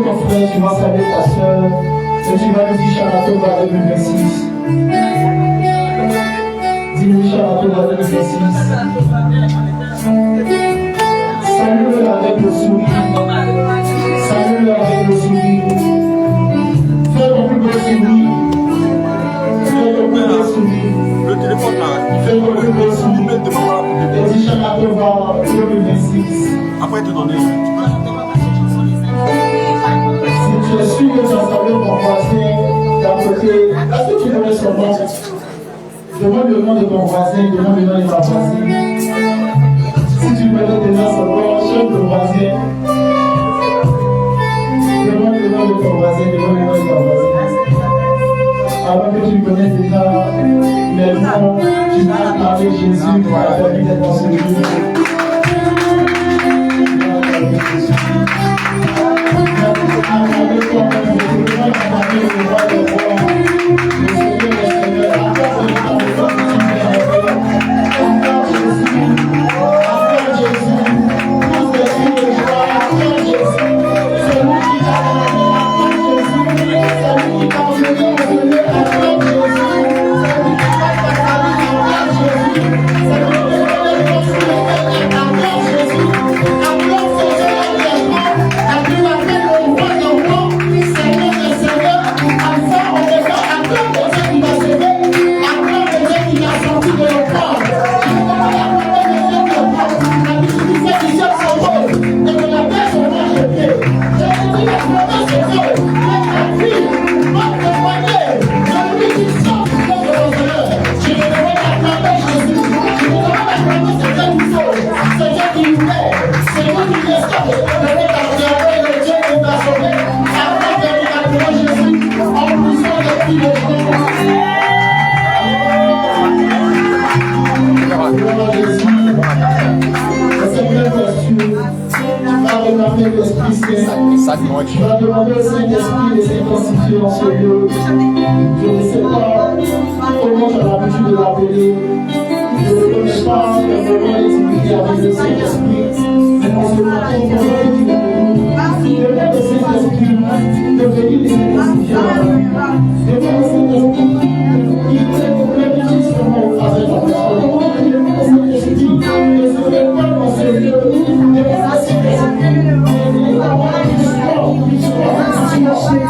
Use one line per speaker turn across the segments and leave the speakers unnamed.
ton frère, tu vas saluer ta soeur, et tu vas lui dire Sharatova 2026. Dis-lui Sharatova 2026. Salue-le avec le sourire. Salue-le avec le sourire. Fais ton plus beau sourire. Fais ton plus beau sourire.
Le téléphone là,
Fais ton plus beau sourire.
de maman là.
Et dis Sharatova 2026.
Après te donner.
Si tu es sûr que tu as entendu ton voisin d'à côté, est-ce que tu connais son nom? Demande le nom de ton voisin, demande le nom de ta voisine. Si tu connais déjà son nom, chante ton voisin. Demande le nom de ton voisin, demande le nom de ta voisine. Avant que tu connais déjà les noms, tu vas parler Jésus pour la famille d'être dans ce lieu. Tu vas demander au Saint-Esprit de s'intensifier dans ce lieu. Je ne sais pas comment tu as l'habitude de l'appeler. Je ne connais pas le moment d'intimité avec le Saint-Esprit. Mais en ce matin, pendant que tu es venu, demande au Saint-Esprit de venir s'intensifier dans la vie. Demande au Saint-Esprit qu'il te complète justement au travers de ta personne. Demande au Saint-Esprit de se répandre dans ce lieu. Demande au Saint-Esprit de avoir une Merci.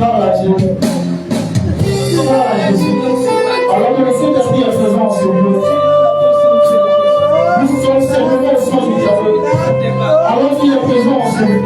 Parle à Jésus. Parle à Jésus. Alors que le Saint-Esprit est présent sur nous. Nous sommes simplement au sein du diable. Alors qu'il est présent sur nous.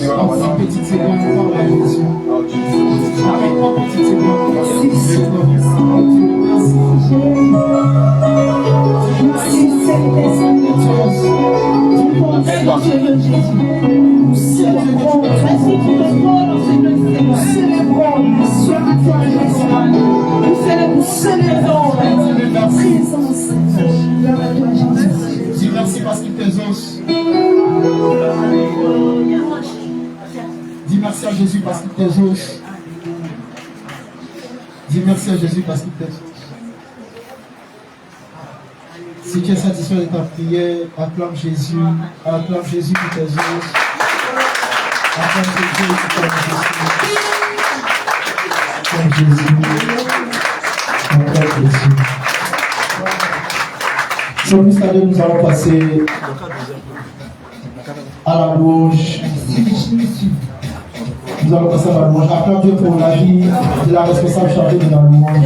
En 6 petites secondes, parle à Jésus. Avec 3 petites secondes, 6 secondes. Merci parce qu'il t'exauce. Dis merci à Jésus parce qu'il t'exauce. Dis merci à Jésus parce qu'il t'exauce. Si tu es satisfait de ta prière, acclame Jésus qui t'exauce. Acclame Jésus qui t'exauce. Acclame Jésus. Acclame Jésus. Sur le stade, nous allons passer à la louange. Nous allons passer à la louange. Acclame Dieu pour la vie de la responsable chargée de la louange.